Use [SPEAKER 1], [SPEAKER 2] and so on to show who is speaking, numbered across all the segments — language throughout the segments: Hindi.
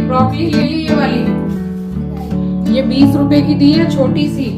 [SPEAKER 1] ब्रोकली ले ली ये वाली, ये 20 रुपए की दी है, छोटी सी।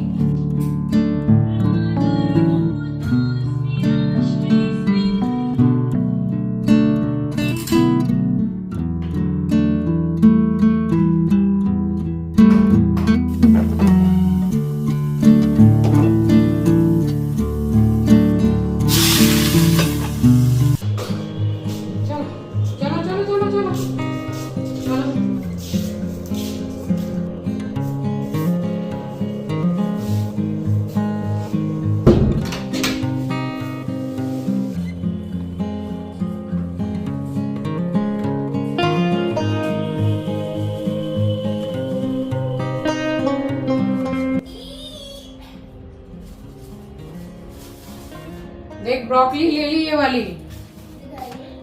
[SPEAKER 1] देख ब्रोकली ले ली ये वाली,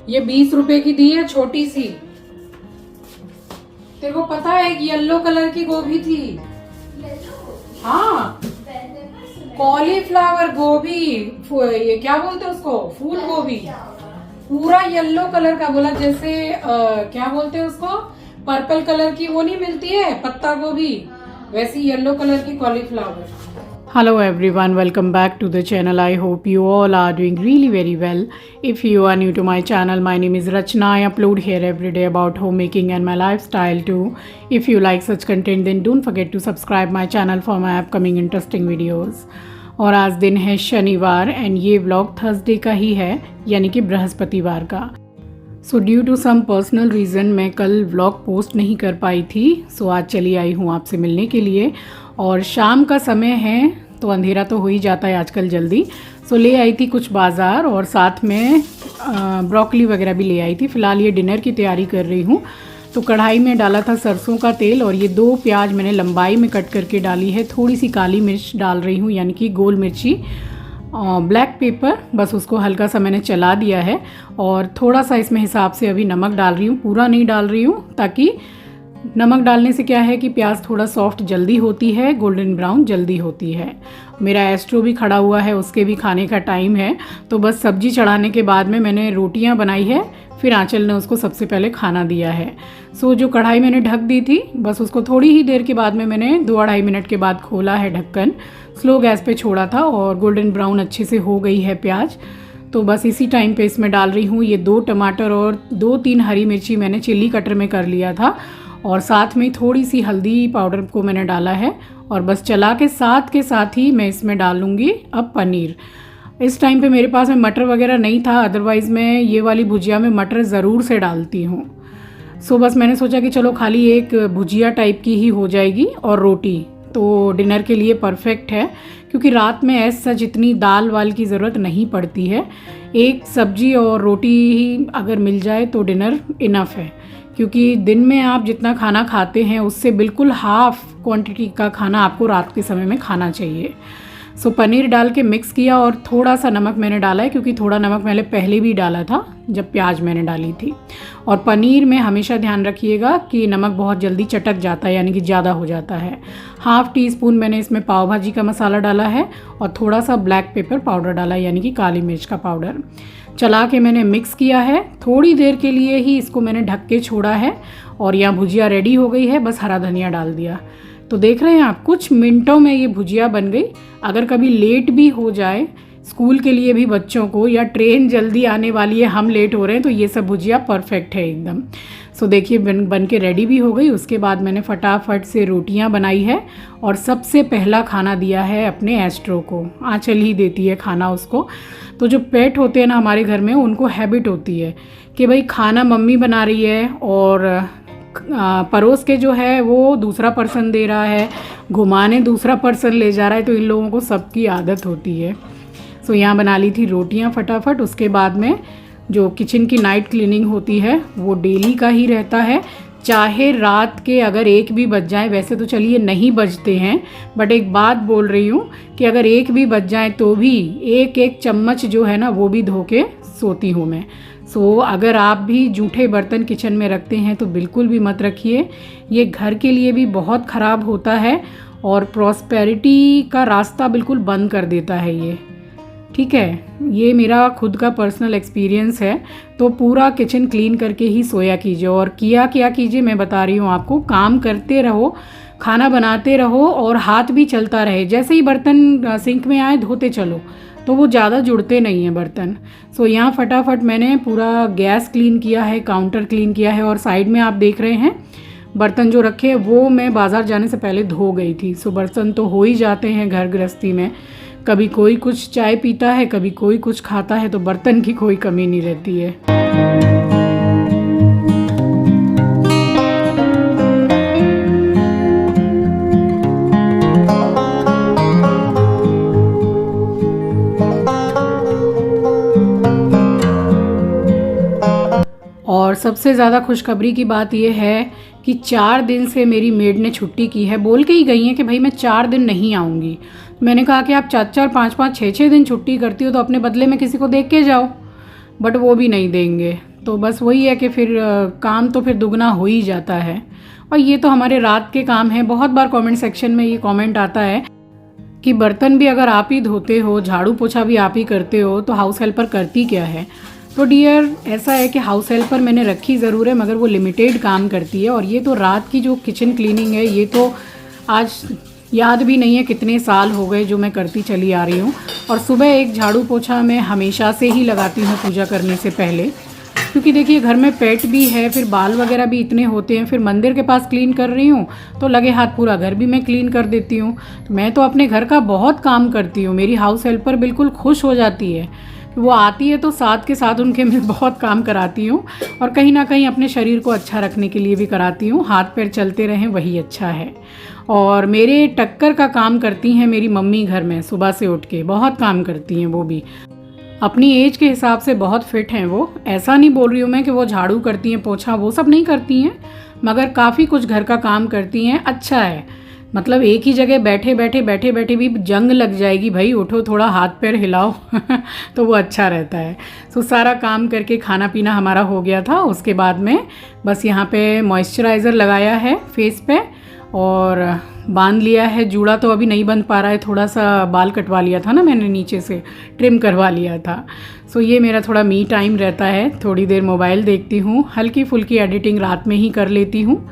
[SPEAKER 1] ये 20 रुपए की दी है, छोटी सी। तेरे को पता है एक येलो कलर की गोभी थी। हाँ, कॉलीफ्लावर गोभी, ये क्या बोलते हैं उसको, फूल गोभी, पूरा येलो कलर का। बोला जैसे क्या बोलते हैं उसको, पर्पल कलर की वो नहीं मिलती है पत्ता गोभी, वैसी येलो कलर की cauliflower.
[SPEAKER 2] Hello everyone, welcome back to the channel. I hope you all are doing really very well. If you are new to my channel, my name is Rachna. I upload here every day about homemaking and my lifestyle too. If you like such content, then don't forget to subscribe my channel for my upcoming interesting videos. और आज दिन है शनिवार एंड ये व्लॉग थर्सडे का ही है, यानी कि बृहस्पतिवार का। So due to some personal reason मैं कल व्लॉग पोस्ट नहीं कर पाई थी। सो आज चली आई हूँ आपसे मिलने के लिए, और शाम का समय है तो अंधेरा तो हो ही जाता है आजकल जल्दी। सो ले आई थी कुछ बाज़ार और साथ में ब्रोकली वगैरह भी ले आई थी। फ़िलहाल ये डिनर की तैयारी कर रही हूँ। तो कढ़ाई में डाला था सरसों का तेल, और ये 2 प्याज मैंने लंबाई में कट करके डाली है। थोड़ी सी काली मिर्च डाल रही हूँ, यानी कि गोल मिर्ची, ब्लैक पेपर, बस उसको हल्का सा मैंने चला दिया है। और थोड़ा सा इसमें हिसाब से अभी नमक डाल रही हूँ, पूरा नहीं डाल रही हूँ, ताकि नमक डालने से क्या है कि प्याज थोड़ा सॉफ्ट जल्दी होती है, गोल्डन ब्राउन जल्दी होती है। मेरा एस्ट्रो भी खड़ा हुआ है, उसके भी खाने का टाइम है। तो बस सब्जी चढ़ाने के बाद में मैंने रोटियां बनाई है, फिर आंचल ने उसको सबसे पहले खाना दिया है। सो जो कढ़ाई मैंने ढक दी थी, बस उसको थोड़ी ही देर के बाद में मैंने 2-2.5 मिनट के बाद खोला है ढक्कन, स्लो गैस पे छोड़ा था, और गोल्डन ब्राउन अच्छे से हो गई है प्याज। तो बस इसी टाइम पे इसमें डाल रही हूँ ये 2 टमाटर और 2-3 हरी मिर्ची मैंने चिल्ली कटर में कर लिया था, और साथ में थोड़ी सी हल्दी पाउडर को मैंने डाला है। और बस चला के साथ ही मैं इसमें डालूँगी अब पनीर। इस टाइम पे मेरे पास में मटर वगैरह नहीं था, अदरवाइज़ मैं ये वाली भुजिया में मटर ज़रूर से डालती हूँ। सो बस मैंने सोचा कि चलो खाली एक भुजिया टाइप की ही हो जाएगी और रोटी, तो डिनर के लिए परफेक्ट है, क्योंकि रात में ऐसा जितनी दाल वाल की ज़रूरत नहीं पड़ती है। एक सब्जी और रोटी ही अगर मिल जाए तो डिनर इनफ है, क्योंकि दिन में आप जितना खाना खाते हैं उससे बिल्कुल हाफ क्वांटिटी का खाना आपको रात के समय में खाना चाहिए। सो पनीर डाल के मिक्स किया, और थोड़ा सा नमक मैंने डाला है, क्योंकि थोड़ा नमक मैंने पहले भी डाला था जब प्याज मैंने डाली थी। और पनीर में हमेशा ध्यान रखिएगा कि नमक बहुत जल्दी चटक जाता है, यानी कि ज़्यादा हो जाता है। 1/2 टीस्पून मैंने इसमें पाव भाजी का मसाला डाला है, और थोड़ा सा ब्लैक पेपर पाउडर डाला है, यानी कि काली मिर्च का पाउडर। चला के मैंने मिक्स किया है, थोड़ी देर के लिए ही इसको मैंने ढक के छोड़ा है, और यहाँ भुजिया रेडी हो गई है। बस हरा धनिया डाल दिया, तो देख रहे हैं आप, कुछ मिनटों में ये भुजिया बन गई। अगर कभी लेट भी हो जाए स्कूल के लिए भी बच्चों को, या ट्रेन जल्दी आने वाली है, हम लेट हो रहे हैं, तो ये सब भुजिया परफेक्ट है एकदम। सो देखिए बन के रेडी भी हो गई। उसके बाद मैंने फटाफट से रोटियां बनाई है, और सबसे पहला खाना दिया है अपने एस्ट्रो को। आंचल ही देती है खाना उसको। तो जो पेट होते हैं ना हमारे घर में, उनको हैबिट होती है कि भाई खाना मम्मी बना रही है, और परोस के जो है वो दूसरा पर्सन दे रहा है, घुमाने दूसरा पर्सन ले जा रहा है। तो इन लोगों को सबकी आदत होती है। सो यहाँ बना ली थी रोटियाँ फटाफट। उसके बाद में जो किचन की नाइट क्लीनिंग होती है वो डेली का ही रहता है, चाहे रात के अगर 1 भी बज जाए। वैसे तो चलिए नहीं बजते हैं, बट एक बात बोल रही हूँ कि अगर 1 भी बज जाए तो भी एक चम्मच जो है ना वो भी धो के सोती हूँ मैं। सो अगर आप भी जूठे बर्तन किचन में रखते हैं तो बिल्कुल भी मत रखिए, ये घर के लिए भी बहुत ख़राब होता है, और प्रॉस्पेरिटी का रास्ता बिल्कुल बंद कर देता है ये। ठीक है, ये मेरा खुद का पर्सनल एक्सपीरियंस है। तो पूरा किचन क्लीन करके ही सोया कीजिए। और क्या कीजिए मैं बता रही हूँ आपको, काम करते रहो, खाना बनाते रहो और हाथ भी चलता रहे। जैसे ही बर्तन सिंक में आए धोते चलो, तो वो ज़्यादा जुड़ते नहीं हैं बर्तन। सो यहाँ फटाफट मैंने पूरा गैस क्लीन किया है, काउंटर क्लीन किया है। और साइड में आप देख रहे हैं बर्तन जो रखे हैं वो मैं बाज़ार जाने से पहले धो गई थी। सो बर्तन तो हो ही जाते हैं घर गृहस्थी में, कभी कोई कुछ चाय पीता है, कभी कोई कुछ खाता है, तो बर्तन की कोई कमी नहीं रहती है। और सबसे ज़्यादा खुशखबरी की बात यह है कि 4 दिन से मेरी मेड ने छुट्टी की है। बोल के ही गई हैं कि भाई मैं 4 दिन नहीं आऊँगी। मैंने कहा कि आप 4-4, 5-5, 6-6 दिन छुट्टी करती हो तो अपने बदले में किसी को देख के जाओ, बट वो भी नहीं देंगे। तो बस वही है कि फिर काम तो फिर दुगना हो ही जाता है। और ये तो हमारे रात के काम हैं। बहुत बार कमेंट सेक्शन में ये कमेंट आता है कि बर्तन भी अगर आप ही धोते हो, झाड़ू पोछा भी आप ही करते हो, तो हाउस हेल्पर करती क्या है। तो डियर, ऐसा है कि हाउस हेल्पर मैंने रखी ज़रूर है, मगर वो लिमिटेड काम करती है। और ये तो रात की जो किचन क्लीनिंग है, ये तो आज याद भी नहीं है कितने साल हो गए जो मैं करती चली आ रही हूँ। और सुबह एक झाड़ू पोछा मैं हमेशा से ही लगाती हूँ पूजा करने से पहले, क्योंकि देखिए घर में पेट भी है, फिर बाल वगैरह भी इतने होते हैं। फिर मंदिर के पास क्लीन कर रही हूँ तो लगे हाथ पूरा घर भी मैं क्लीन कर देती हूँ। तो मैं तो अपने घर का बहुत काम करती हूँ। मेरी हाउस हेल्पर बिल्कुल खुश हो जाती है, वो आती है तो साथ के साथ उनके मैं बहुत काम कराती हूँ। और कहीं ना कहीं अपने शरीर को अच्छा रखने के लिए भी कराती हूँ। हाथ पैर चलते रहें वही अच्छा है। और मेरे टक्कर का काम करती हैं मेरी मम्मी घर में, सुबह से उठ के बहुत काम करती हैं। वो भी अपनी एज के हिसाब से बहुत फिट हैं वो। ऐसा नहीं बोल रही हूँ मैं कि वो झाड़ू करती हैं, पोछा वो सब नहीं करती हैं, मगर काफ़ी कुछ घर का काम करती हैं। अच्छा है, मतलब एक ही जगह बैठे बैठे भी जंग लग जाएगी, भाई उठो थोड़ा हाथ पैर हिलाओ तो वो अच्छा रहता है। सो सारा काम करके खाना पीना हमारा हो गया था। उसके बाद में बस यहाँ पे मॉइस्चराइज़र लगाया है फेस पे और बांध लिया है। जूड़ा तो अभी नहीं बंध पा रहा है, थोड़ा सा बाल कटवा लिया था ना मैंने, नीचे से ट्रिम करवा लिया था। सो ये मेरा थोड़ा मी टाइम रहता है। थोड़ी देर मोबाइल देखती हूँ, हल्की फुल्की एडिटिंग रात में ही कर लेती हूँ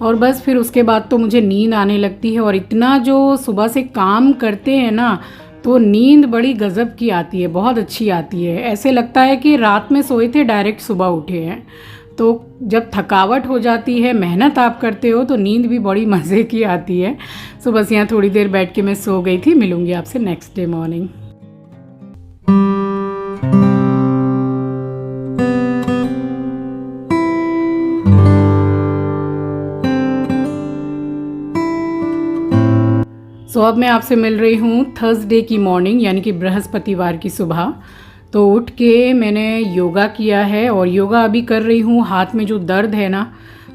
[SPEAKER 2] और बस फिर उसके बाद तो मुझे नींद आने लगती है। और इतना जो सुबह से काम करते हैं ना, तो नींद बड़ी गज़ब की आती है, बहुत अच्छी आती है। ऐसे लगता है कि रात में सोए थे डायरेक्ट सुबह उठे हैं। तो जब थकावट हो जाती है, मेहनत आप करते हो, तो नींद भी बड़ी मज़े की आती है। सो बस यहाँ थोड़ी देर बैठ के मैं सो गई थी। मिलूँगी आपसे नेक्स्ट डे मॉर्निंग। सो अब मैं आपसे मिल रही हूँ थर्सडे की मॉर्निंग, यानी कि बृहस्पतिवार की सुबह। तो उठ के मैंने योगा किया है और योगा अभी कर रही हूँ। हाथ में जो दर्द है ना,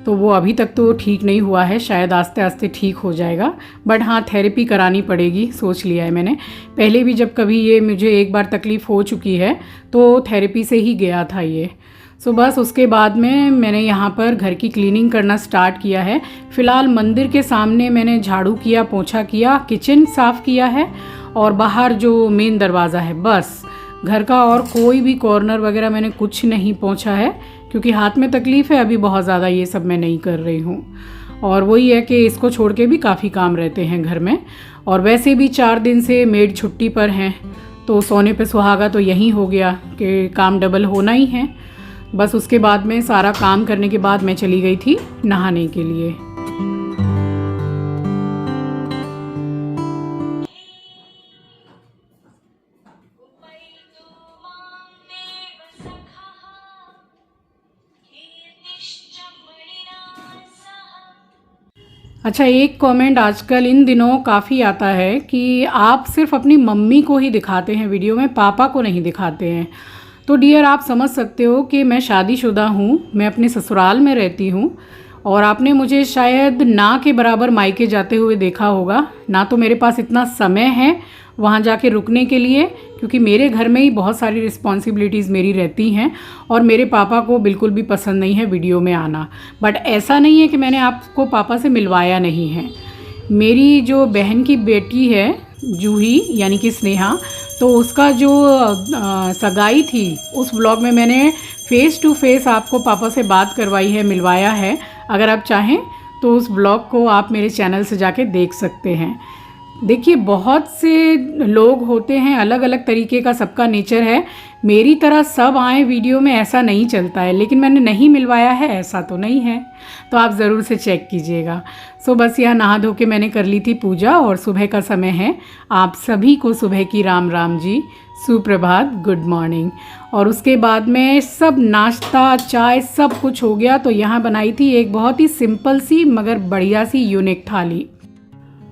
[SPEAKER 2] तो वो अभी तक तो ठीक नहीं हुआ है, शायद आस्ते आस्ते ठीक हो जाएगा। बट हाँ, थेरेपी करानी पड़ेगी, सोच लिया है मैंने। पहले भी जब कभी ये मुझे एक बार तकलीफ़ हो चुकी है तो थेरेपी से ही गया था ये। सो बस उसके बाद में मैंने यहाँ पर घर की क्लीनिंग करना स्टार्ट किया है। फ़िलहाल मंदिर के सामने मैंने झाड़ू किया, पोछा किया, किचन साफ़ किया है और बाहर जो मेन दरवाज़ा है, बस घर का और कोई भी कॉर्नर वगैरह मैंने कुछ नहीं पोंछा है, क्योंकि हाथ में तकलीफ़ है अभी बहुत ज़्यादा, ये सब मैं नहीं कर रही हूँ। और वही है कि इसको छोड़ के भी काफ़ी काम रहते हैं घर में। और वैसे भी 4 दिन से मेड छुट्टी पर हैं, तो सोने पे सुहागा तो यही हो गया कि काम डबल होना ही है। बस उसके बाद में सारा काम करने के बाद मैं चली गई थी नहाने के लिए। अच्छा, एक कमेंट आजकल इन दिनों काफ़ी आता है कि आप सिर्फ अपनी मम्मी को ही दिखाते हैं वीडियो में, पापा को नहीं दिखाते हैं। तो डियर, आप समझ सकते हो कि मैं शादीशुदा हूँ, मैं अपने ससुराल में रहती हूँ और आपने मुझे शायद ना के बराबर मायके जाते हुए देखा होगा। ना तो मेरे पास इतना समय है वहाँ जाके रुकने के लिए, क्योंकि मेरे घर में ही बहुत सारी रिस्पॉन्सिबिलिटीज़ मेरी रहती हैं और मेरे पापा को बिल्कुल भी पसंद नहीं है वीडियो में आना। बट ऐसा नहीं है कि मैंने आपको पापा से मिलवाया नहीं है। मेरी जो बहन की बेटी है जूही, यानी कि स्नेहा, तो उसका जो सगाई थी उस व्लॉग में मैंने फ़ेस टू फेस आपको पापा से बात करवाई है, मिलवाया है। अगर आप चाहें तो उस व्लॉग को आप मेरे चैनल से जाके देख सकते हैं। देखिए, बहुत से लोग होते हैं, अलग अलग तरीके का सबका नेचर है। मेरी तरह सब आए वीडियो में, ऐसा नहीं चलता है। लेकिन मैंने नहीं मिलवाया है ऐसा तो नहीं है, तो आप ज़रूर से चेक कीजिएगा। सो बस यहाँ नहा धो के मैंने कर ली थी पूजा और सुबह का समय है। आप सभी को सुबह की राम राम जी, सुप्रभात, गुड मॉर्निंग। और उसके बाद में सब नाश्ता चाय सब कुछ हो गया। तो यहाँ बनाई थी एक बहुत ही सिंपल सी मगर बढ़िया सी यूनिक थाली।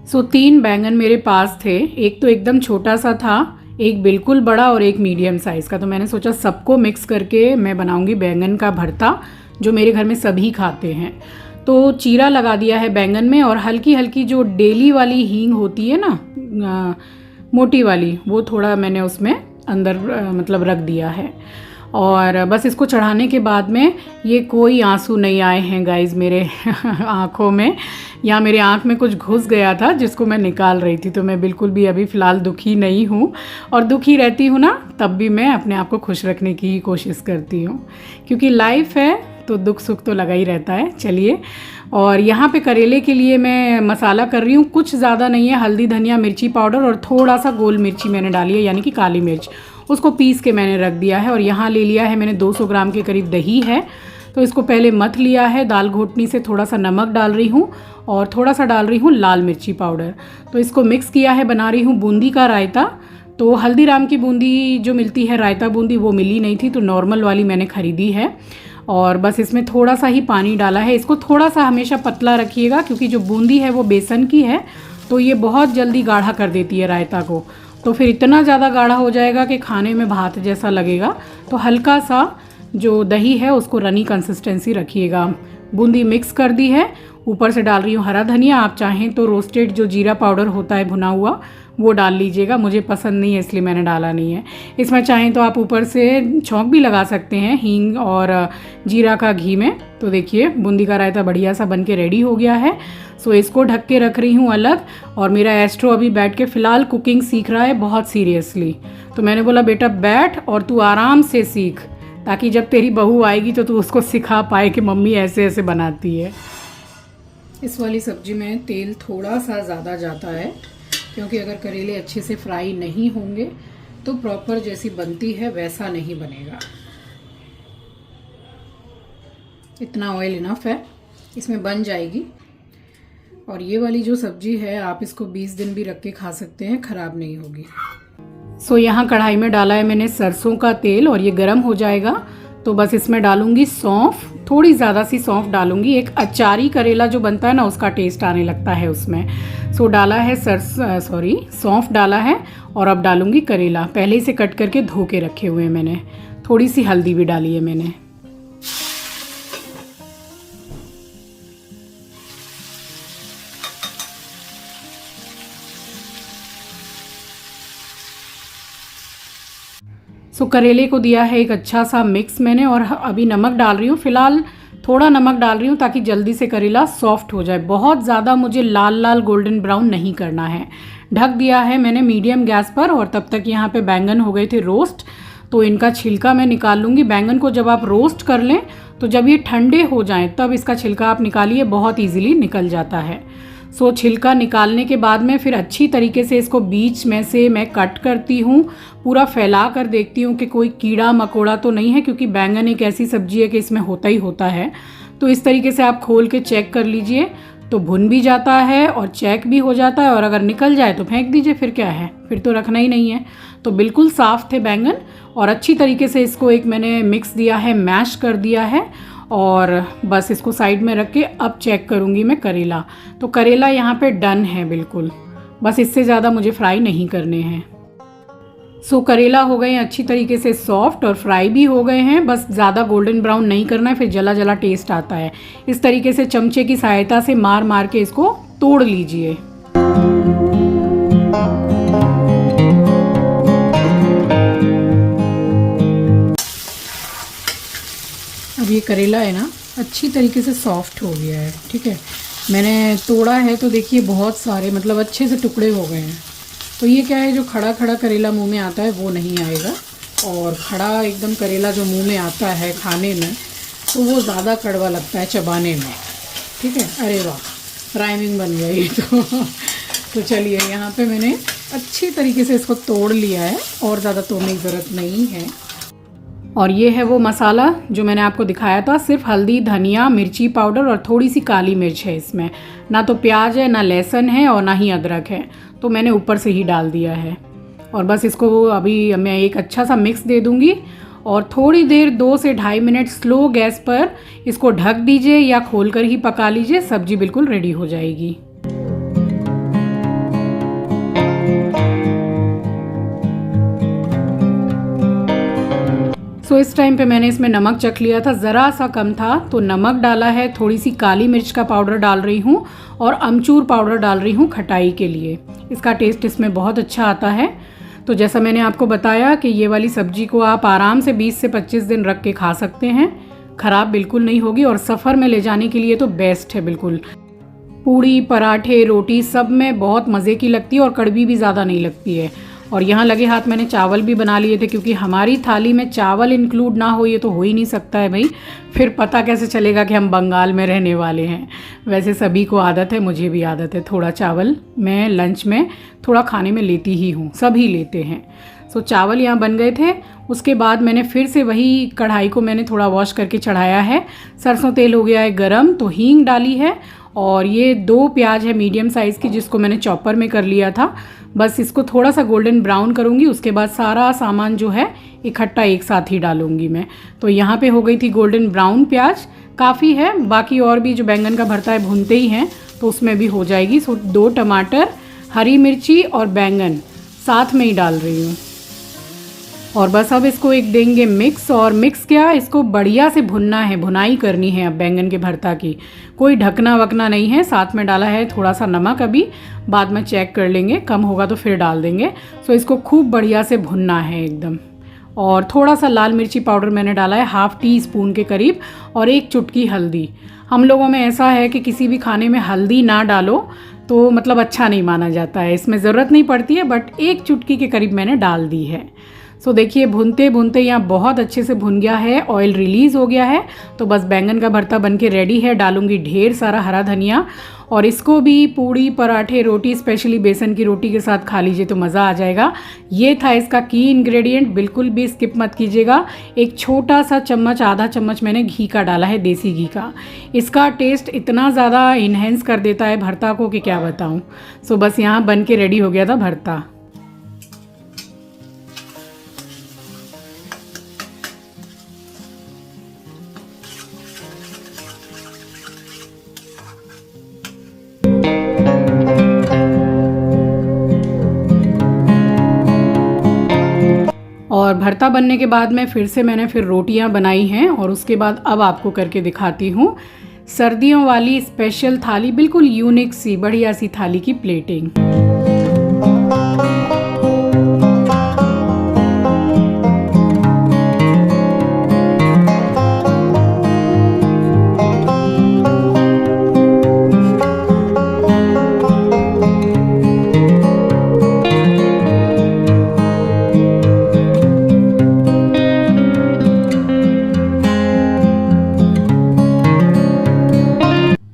[SPEAKER 2] सो 3 बैंगन मेरे पास थे, एक तो एकदम छोटा सा था, एक बिल्कुल बड़ा और एक मीडियम साइज़ का। तो मैंने सोचा सबको मिक्स करके मैं बनाऊंगी बैंगन का भरता, जो मेरे घर में सभी खाते हैं। तो चीरा लगा दिया है बैंगन में और हल्की हल्की जो डेली वाली हींग होती है ना, मोटी वाली, वो थोड़ा मैंने उसमें अंदर मतलब रख दिया है। और बस इसको चढ़ाने के बाद में ये कोई आंसू नहीं आए हैं गाइज़ मेरे आँखों में, या मेरे आँख में कुछ घुस गया था जिसको मैं निकाल रही थी। तो मैं बिल्कुल भी अभी फ़िलहाल दुखी नहीं हूँ, और दुखी रहती हूँ ना तब भी मैं अपने आप को खुश रखने की ही कोशिश करती हूँ, क्योंकि लाइफ है तो दुख सुख तो लगा ही रहता है। चलिए, और यहाँ पे करेले के लिए मैं मसाला कर रही हूँ, कुछ ज़्यादा नहीं है। हल्दी, धनिया, मिर्ची पाउडर और थोड़ा सा गोल मिर्ची मैंने डाली है, यानी कि काली मिर्च, उसको पीस के मैंने रख दिया है। और यहाँ ले लिया है मैंने 200 ग्राम के करीब दही है। तो इसको पहले मथ लिया है, दाल घोटनी से थोड़ा सा नमक डाल रही हूँ और थोड़ा सा डाल रही हूँ लाल मिर्ची पाउडर। तो इसको मिक्स किया है। बना रही हूँ बूंदी का रायता। तो हल्दीराम की बूंदी जो मिलती है, रायता बूंदी, वो मिली नहीं थी, तो नॉर्मल वाली मैंने ख़रीदी है। और बस इसमें थोड़ा सा ही पानी डाला है। इसको थोड़ा सा हमेशा पतला रखिएगा, क्योंकि जो बूंदी है वो बेसन की है, तो ये बहुत जल्दी गाढ़ा कर देती है रायता को। तो फिर इतना ज़्यादा गाढ़ा हो जाएगा कि खाने में भात जैसा लगेगा। तो हल्का सा जो दही है उसको रनी कंसिस्टेंसी रखिएगा। बूंदी मिक्स कर दी है, ऊपर से डाल रही हूँ हरा धनिया। आप चाहें तो रोस्टेड जो जीरा पाउडर होता है भुना हुआ, वो डाल लीजिएगा। मुझे पसंद नहीं है इसलिए मैंने डाला नहीं है। इसमें चाहें तो आप ऊपर से छौंक भी लगा सकते हैं हींग और जीरा का घी में। तो देखिए, बूंदी का रायता बढ़िया सा बन के रेडी हो गया है। सो इसको ढक के रख रही हूँ अलग। और मेरा एस्ट्रो अभी बैठ के फ़िलहाल कुकिंग सीख रहा है बहुत सीरियसली। तो मैंने बोला बेटा बैठ और तू आराम से सीख, ताकि जब तेरी बहू आएगी तो तू उसको सिखा पाए कि मम्मी ऐसे ऐसे बनाती है। इस वाली सब्जी में तेल थोड़ा सा ज़्यादा जाता है, क्योंकि अगर करेले अच्छे से फ्राई नहीं होंगे तो प्रॉपर जैसी बनती है वैसा नहीं बनेगा। इतना ऑयल इनफ है, इसमें बन जाएगी। और ये वाली जो सब्जी है आप इसको 20 दिन भी रख के खा सकते हैं, ख़राब नहीं होगी। सो यहाँ कढ़ाई में डाला है मैंने सरसों का तेल और ये गर्म हो जाएगा। तो बस इसमें डालूंगी सौंफ, थोड़ी ज़्यादा सी सौंफ डालूंगी। एक अचारी करेला जो बनता है ना, उसका टेस्ट आने लगता है उसमें। सो डाला है सौंफ डाला है। और अब डालूंगी करेला, पहले से कट करके धो के रखे हुए मैंने। थोड़ी सी हल्दी भी डाली है मैंने। सो करेले को दिया है एक अच्छा सा मिक्स मैंने, और अभी नमक डाल रही हूँ। फ़िलहाल थोड़ा नमक डाल रही हूँ ताकि जल्दी से करेला सॉफ्ट हो जाए। बहुत ज़्यादा मुझे लाल लाल गोल्डन ब्राउन नहीं करना है। ढक दिया है मैंने मीडियम गैस पर। और तब तक यहाँ पे बैंगन हो गए थे रोस्ट, तो इनका छिलका मैं निकाल लूँगी। बैंगन को जब आप रोस्ट कर लें तो जब ये ठंडे हो जाएं तब इसका छिलका आप निकालिए, बहुत ईजिली निकल जाता है। सो छिलका निकालने के बाद में फिर अच्छी तरीके से इसको बीच में से मैं कट करती हूँ, पूरा फैला कर देखती हूँ कि कोई कीड़ा मकोड़ा तो नहीं है, क्योंकि बैंगन एक ऐसी सब्जी है कि इसमें होता ही होता है। तो इस तरीके से आप खोल के चेक कर लीजिए, तो भुन भी जाता है और चेक भी हो जाता है। और अगर निकल जाए तो फेंक दीजिए, फिर क्या है, फिर तो रखना ही नहीं है। तो बिल्कुल साफ़ थे बैंगन। और अच्छी तरीके से इसको एक मैंने मिक्स दिया है, मैश कर दिया है। और बस इसको साइड में रख के अब चेक करूँगी मैं करेला। तो करेला यहाँ पे डन है बिल्कुल, बस इससे ज़्यादा मुझे फ्राई नहीं करने हैं। सो करेला हो गए अच्छी तरीके से सॉफ्ट और फ्राई भी हो गए हैं। बस ज़्यादा गोल्डन ब्राउन नहीं करना है, फिर जला जला टेस्ट आता है। इस तरीके से चमचे की सहायता से मार मार के इसको तोड़ लीजिए। अब ये करेला है ना अच्छी तरीके से सॉफ्ट हो गया है, ठीक है। मैंने तोड़ा है तो देखिए बहुत सारे, मतलब अच्छे से टुकड़े हो गए हैं। तो ये क्या है, जो खड़ा खड़ा करेला मुंह में आता है वो नहीं आएगा, और खड़ा एकदम करेला जो मुंह में आता है खाने में तो वो ज़्यादा कड़वा लगता है चबाने में। ठीक है, अरे वाह, राइमिंग बन गया ये तो चलिए, यहाँ पे मैंने अच्छी तरीके से इसको तोड़ लिया है और ज़्यादा तोड़ने की ज़रूरत नहीं है। और ये है वो मसाला जो मैंने आपको दिखाया था, सिर्फ हल्दी, धनिया, मिर्ची पाउडर और थोड़ी सी काली मिर्च है इसमें, ना तो प्याज है, ना लहसुन है और ना ही अदरक है, तो मैंने ऊपर से ही डाल दिया है। और बस इसको अभी मैं एक अच्छा सा मिक्स दे दूँगी और थोड़ी देर 2 से 2.5 मिनट स्लो गैस पर इसको ढक दीजिए या खोलकर ही पका लीजिए, सब्जी बिल्कुल रेडी हो जाएगी। तो इस टाइम पे मैंने इसमें नमक चख लिया था, ज़रा सा कम था तो नमक डाला है, थोड़ी सी काली मिर्च का पाउडर डाल रही हूँ और अमचूर पाउडर डाल रही हूँ खटाई के लिए, इसका टेस्ट इसमें बहुत अच्छा आता है। तो जैसा मैंने आपको बताया कि ये वाली सब्जी को आप आराम से 20 से 25 दिन रख के खा सकते हैं, ख़राब बिल्कुल नहीं होगी और सफ़र में ले जाने के लिए तो बेस्ट है बिल्कुल। पूड़ी, पराठे, रोटी सब में बहुत मज़े की लगती है और कड़वी भी ज़्यादा नहीं लगती है। और यहाँ लगे हाथ मैंने चावल भी बना लिए थे, क्योंकि हमारी थाली में चावल इंक्लूड ना हो ये तो हो ही नहीं सकता है भाई, फिर पता कैसे चलेगा कि हम बंगाल में रहने वाले हैं। वैसे सभी को आदत है, मुझे भी आदत है, थोड़ा चावल मैं लंच में थोड़ा खाने में लेती ही हूँ, सभी लेते हैं। सो चावल यहाँ बन गए थे। उसके बाद मैंने फिर से वही कढ़ाई को मैंने थोड़ा वॉश करके चढ़ाया है, सरसों तेल हो गया है गरम, तो हींग डाली है और ये 2 प्याज है मीडियम साइज़ की जिसको मैंने चॉपर में कर लिया था। बस इसको थोड़ा सा गोल्डन ब्राउन करूँगी, उसके बाद सारा सामान जो है इकट्ठा एक साथ ही डालूँगी मैं। तो यहाँ पे हो गई थी गोल्डन ब्राउन प्याज, काफ़ी है, बाकी और भी जो बैंगन का भरता है भूनते ही हैं तो उसमें भी हो जाएगी। सो 2 टमाटर, हरी मिर्ची और बैंगन साथ में ही डाल रही हूँ और बस अब इसको एक देंगे मिक्स। और मिक्स क्या, इसको बढ़िया से भुनना है, भुनाई करनी है अब बैंगन के भरता की, कोई ढकना वकना नहीं है। साथ में डाला है थोड़ा सा नमक, अभी बाद में चेक कर लेंगे, कम होगा तो फिर डाल देंगे। सो इसको खूब बढ़िया से भुनना है एकदम। और थोड़ा सा लाल मिर्ची पाउडर मैंने डाला है, ½ टीस्पून के करीब, और 1 चुटकी हल्दी। हम लोगों में ऐसा है कि किसी भी खाने में हल्दी ना डालो तो मतलब अच्छा नहीं माना जाता है, इसमें ज़रूरत नहीं पड़ती है, बट 1 चुटकी के करीब मैंने डाल दी है। सो देखिए भुनते भुनते यहाँ बहुत अच्छे से भुन गया है, ऑयल रिलीज़ हो गया है। तो बस बैंगन का भरता बनके रेडी है। डालूंगी ढेर सारा हरा धनिया और इसको भी पूड़ी, पराठे, रोटी, स्पेशली बेसन की रोटी के साथ खा लीजिए तो मज़ा आ जाएगा। ये था इसका की इंग्रेडिएंट, बिल्कुल भी स्किप मत कीजिएगा। एक छोटा सा चम्मच, आधा चम्मच मैंने घी का डाला है, देसी घी का। इसका टेस्ट इतना ज़्यादा इन्हेंस कर देता है भरता को कि क्या बताऊँ। सो बस यहाँ बन के रेडी हो गया था भरता। और भरता बनने के बाद में फिर रोटियां बनाई हैं और उसके बाद अब आपको करके दिखाती हूँ सर्दियों वाली स्पेशल थाली, बिल्कुल यूनिक सी बढ़िया सी थाली की प्लेटिंग।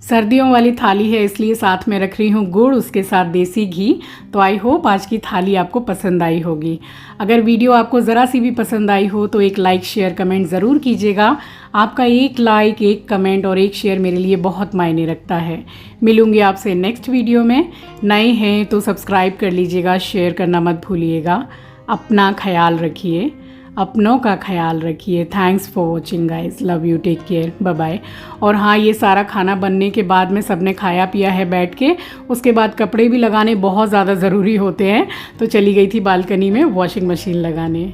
[SPEAKER 2] सर्दियों वाली थाली है इसलिए साथ में रख रही हूँ गुड़, उसके साथ देसी घी। तो आई होप आज की थाली आपको पसंद आई होगी। अगर वीडियो आपको ज़रा सी भी पसंद आई हो तो एक लाइक, शेयर, कमेंट ज़रूर कीजिएगा। आपका एक लाइक, एक कमेंट और एक शेयर मेरे लिए बहुत मायने रखता है। मिलूंगी आपसे नेक्स्ट वीडियो में। नए हैं तो सब्सक्राइब कर लीजिएगा, शेयर करना मत भूलिएगा। अपना ख्याल रखिए, अपनों का ख्याल रखिए। Thanks for watching guys, love you, take care, bye bye. और हाँ, ये सारा खाना बनने के बाद में सबने खाया पिया है बैठ के, उसके बाद कपड़े भी लगाने बहुत ज़्यादा ज़रूरी होते हैं, तो चली गई थी बालकनी में वॉशिंग मशीन लगाने।